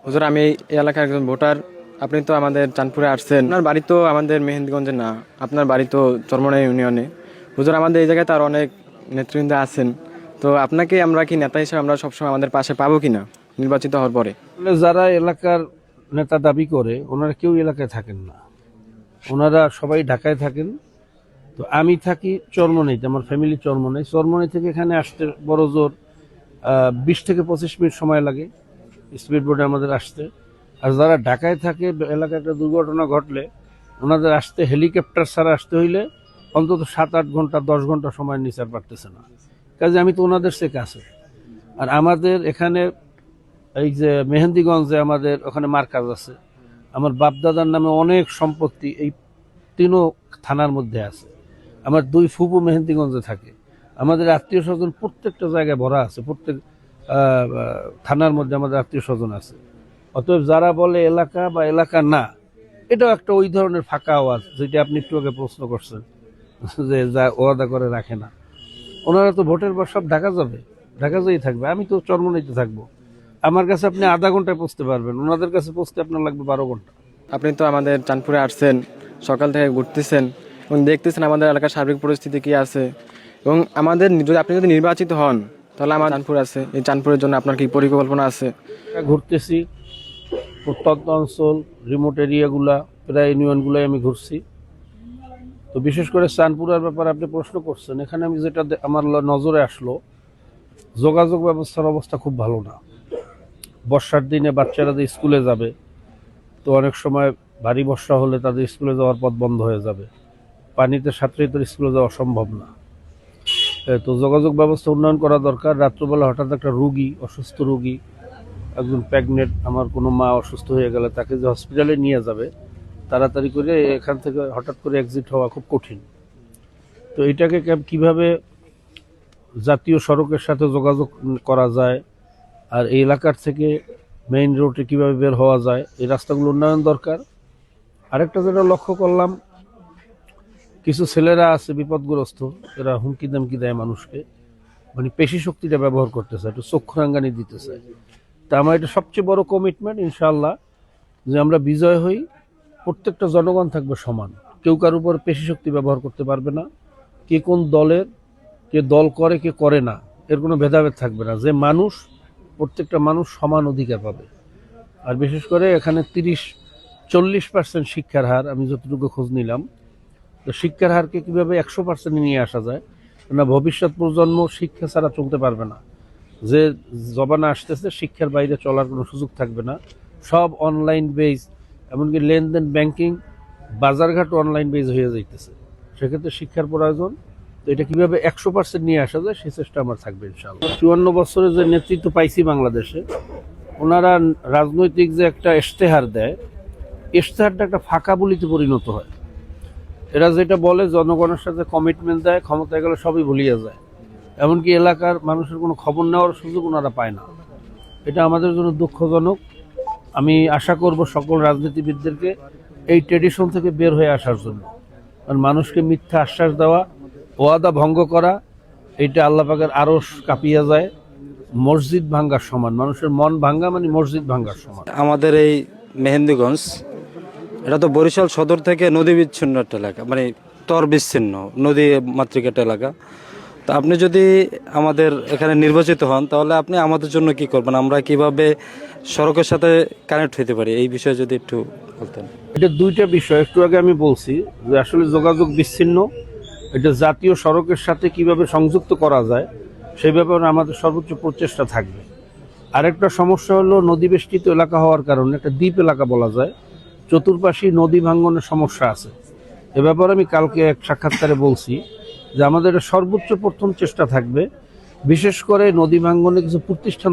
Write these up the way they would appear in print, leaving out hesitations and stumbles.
হুজুর, আমি এই এলাকার একজন ভোটার। আপনি তো আমাদের চাঁদপুরে আসছেন, আপনার বাড়ি তো আমাদের মেহেন্দিগঞ্জে না, আপনার বাড়ি তো চরমনাই ইউনিয়নে। হুজুর, আমাদের এই জায়গায় তো আর অনেক নেতৃবৃন্দ আছেন, তো আপনাকে আমরা কি নেতা হিসেবে আমরা সবসময় আমাদের পাশে পাবো কিনা নির্বাচিত হওয়ার পরে? যারা এলাকার নেতা দাবি করে ওনারা কেউ এলাকায় থাকেন না, ওনারা সবাই ঢাকায় থাকেন। তো আমি থাকি চরমনাইতে, আমার ফ্যামিলি চরমনাই। চরমনাই থেকে এখানে আসতে বড় জোর 20 থেকে 25 মিনিট সময় লাগে স্পিড বোটে আমাদের আসতে। আর যারা ঢাকায় থাকে, এলাকায় একটা দুর্ঘটনা ঘটলে ওনাদের আসতে হেলিকপ্টার ছাড়া আসতে হইলে অন্তত 7-8 ঘন্টা 10 ঘন্টা সময় নিচে আর পারতেছে না। কাজে আমি তো ওনাদের সে কাছে। আর আমাদের এখানে এই যে মেহেন্দিগঞ্জে আমাদের ওখানে মার্কাজ আছে, আমার বাপদাদার নামে অনেক সম্পত্তি এই 3 থানার মধ্যে আছে। আমার 2 ফুপু মেহেন্দিগঞ্জে থাকে। আমাদের আত্মীয় স্বজন প্রত্যেকটা জায়গায় ভরা আছে, প্রত্যেক থানার মধ্যে আমাদের আত্মীয় স্বজন আছে। অতএব যারা বলে এলাকা বা এলাকা না, এটাও একটা ওই ধরনের ফাঁকা আওয়াজ, যেটা আপনি একটু আগে প্রশ্ন করছেন যে যা ওয়াদা করে রাখে না। ওনারা তো ভোটের পর সব ঢাকা যাবে, ঢাকা যেই থাকবে। আমি তো চরমনাইতে থাকবো। আমার কাছে আপনি আধা ঘন্টায় পৌঁছতে পারবেন, ওনাদের কাছে পৌঁছতে আপনার লাগবে 12 ঘন্টা। আপনি তো আমাদের চাঁদপুরে আসছেন, সকাল থেকে ঘুরতেছেন এবং দেখতেছেন আমাদের এলাকার সার্বিক পরিস্থিতি কি আছে। এবং আমাদের আপনি যদি নির্বাচিত হন তাহলে আমার চাঁদপুর আছে, এই চাঁদপুরের জন্য আপনার কি পরিকল্পনা আছে? ঘুরতেছি প্রত্যন্ত অঞ্চল, রিমোট এরিয়াগুলা, প্রায় ইউনিয়নগুলাই আমি ঘুরছি। তো বিশেষ করে চাঁদপুরের ব্যাপারে আপনি প্রশ্ন করছেন, এখানে আমি যেটা আমার নজরে আসলো, যোগাযোগ ব্যবস্থার অবস্থা খুব ভালো না। বর্ষার দিনে বাচ্চারা যে স্কুলে যাবে, তো অনেক সময় ভারী বর্ষা হলে তাদের স্কুলে যাওয়ার পথ বন্ধ হয়ে যাবে। পানিতে সাঁতরে তো স্কুলে যাওয়া সম্ভব না। তো যোগাযোগ ব্যবস্থা উন্নয়ন করা দরকার। রাত্রবেলা হঠাৎ একটা রুগী, অসুস্থ রুগী, একজন প্রেগনেন্ট, আমার কোনো মা অসুস্থ হয়ে গেলে তাকে যে হসপিটালে নিয়ে যাবে, তাড়াতাড়ি করে এখান থেকে হঠাৎ করে এক্সিট হওয়া খুব কঠিন। তো এটাকে কিভাবে জাতীয় সড়কের সাথে যোগাযোগ করা যায়, আর এই এলাকার থেকে মেইন রোডে কিভাবে বের হওয়া যায়, এই রাস্তাগুলো উন্নয়ন দরকার। আরেকটা যেটা লক্ষ্য করলাম, কিছু ছেলেরা আছে বিপদগ্রস্ত, এরা হুমকি দামকি দেয় মানুষকে, মানে পেশি শক্তিটা ব্যবহার করতে চায়, একটু চক্ষু রাঙ্গানি দিতে চায়। তা আমার এটা সবচেয়ে বড় কমিটমেন্ট, ইনশাআল্লাহ, যে আমরা বিজয় হই, প্রত্যেকটা জনগণ থাকবে সমান, কেউ কার উপর পেশি শক্তি ব্যবহার করতে পারবে না। কে কোন দলের, কে দল করে কে করে না, এর কোনো ভেদাভেদ থাকবে না। যে মানুষ, প্রত্যেকটা মানুষ সমান অধিকার পাবে। আর বিশেষ করে এখানে 30-40% শিক্ষার হার, আমি যতটুকু খোঁজ নিলাম। তো শিক্ষার হারকে কীভাবে 100% নিয়ে আসা যায়, না ভবিষ্যৎ প্রজন্ম শিক্ষা ছাড়া চলতে পারবে না। যে জমানা আসতেছে, শিক্ষার বাইরে চলার কোনো সুযোগ থাকবে না, সব অনলাইন বেজ, এমনকি লেনদেন ব্যাংকিং বাজারঘাট অনলাইন বেজ হয়ে যাইতেছে। সেক্ষেত্রে শিক্ষার প্রয়োজন। তো এটা কীভাবে 100% নিয়ে আসা যায়, সেই চেষ্টা আমার থাকবে ইনশাআল্লাহ। 54 বছরে যে নেতৃত্ব পাইছি বাংলাদেশে, ওনারা রাজনৈতিক যে একটা ইশতেহার দেয়, ইশতেহারটা একটা ফাঁকা বলিতে পরিণত হয়। এরা যেটা বলে জনগণের সাথে কমিটমেন্ট দেয়, ক্ষমতায় গেলে সবই ভুলিয়ে যায়। এমনকি এলাকার মানুষের কোনো খবর নেওয়ার সুযোগ ওনারা পায় না। এটা আমাদের জন্য দুঃখজনক। আমি আশা করব সকল রাজনীতিবিদদেরকে এই ট্রেডিশন থেকে বের হয়ে আসার জন্য। কারণ মানুষকে মিথ্যা আশ্বাস দেওয়া, ওয়াদা ভঙ্গ করা, এইটা আল্লাহ পাকের আরশ কাঁপিয়ে যায়। মসজিদ ভাঙ্গার সমান, মানুষের মন ভাঙ্গা মানে মসজিদ ভাঙ্গার সমান। আমাদের এই মেহেন্দিগঞ্জ, এটা তো বরিশাল সদর থেকে নদী বিচ্ছিন্ন একটা এলাকা, মানে তর বিচ্ছিন্ন নদী মাতৃক একটা এলাকা। তো আপনি যদি আমাদের এখানে নির্বাচিত হন, তাহলে আপনি আমাদের জন্য কি করবেন, আমরা কিভাবে সড়কের সাথে কানেক্ট হতে পারি, এই বিষয়ে যদি একটু বলতেন। এটা দুইটা বিষয়, একটু আগে আমি বলছি যে আসলে যোগাযোগ বিচ্ছিন্ন, এটা জাতীয় সড়কের সাথে কিভাবে সংযুক্ত করা যায় সেই ব্যাপারে আমাদের সর্বোচ্চ প্রচেষ্টা থাকবে। আরেকটা সমস্যা হলো নদী বেষ্টিত এলাকা হওয়ার কারণে একটা দ্বীপ এলাকা বলা যায়, চতুর্পাশে নদী ভাঙ্গনের সমস্যা আছে। এ ব্যাপারে আমি কালকে এক সাক্ষাৎকারে বলছি যে আমাদের সর্বোচ্চ প্রথম চেষ্টা থাকবে, বিশেষ করে নদী ভাঙ্গনে কিছু প্রতিষ্ঠান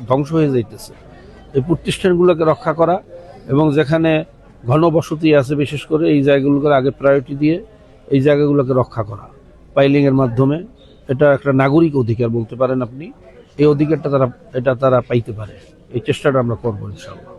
ধ্বংস হয়ে যাইতেছে, এই প্রতিষ্ঠানগুলোকে রক্ষা করা, এবং যেখানে ঘনবসতি আছে বিশেষ করে এই জায়গাগুলোকে আগে প্রায়োরিটি দিয়ে এই জায়গাগুলোকে রক্ষা করা পাইলিংয়ের মাধ্যমে। এটা একটা নাগরিক অধিকার বলতে পারেন আপনি, এই অধিকারটা তারা পাইতে পারে। এই চেষ্টাটা আমরা করবো ইনশাআল্লাহ।